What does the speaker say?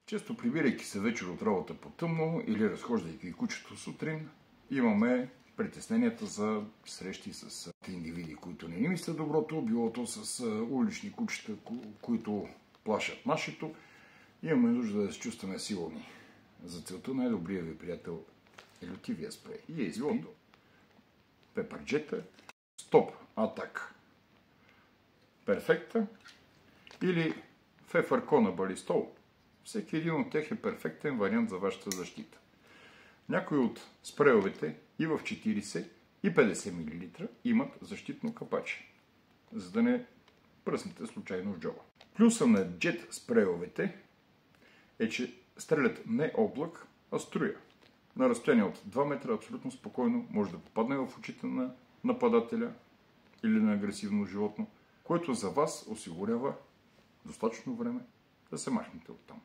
Често прибирайки се вечер от работа по тъмно или разхождайки кучето сутрин, имаме притесненията за срещи с индивиди, които не ни мислят доброто, било то с улични кучета, които плашат нашето. Имаме нужда да се чувстваме сигурни. За целта най-добрият ви приятел е лютивия спрей. И е изпито пепърджета, стоп атак перфекта или фефаркона балистол. Всеки един от тях е перфектен вариант за вашата защита. Някои от спрейовете и в 40 и 50 мл имат защитно капаче, за да не пръснете случайно в джоба. Плюса на джет спрейовете е, че стрелят не облак, а струя. На разстояние от 2 метра абсолютно спокойно може да попадне в очите на нападателя или на агресивно животно, което за вас осигурява достатъчно време да се махнете оттам.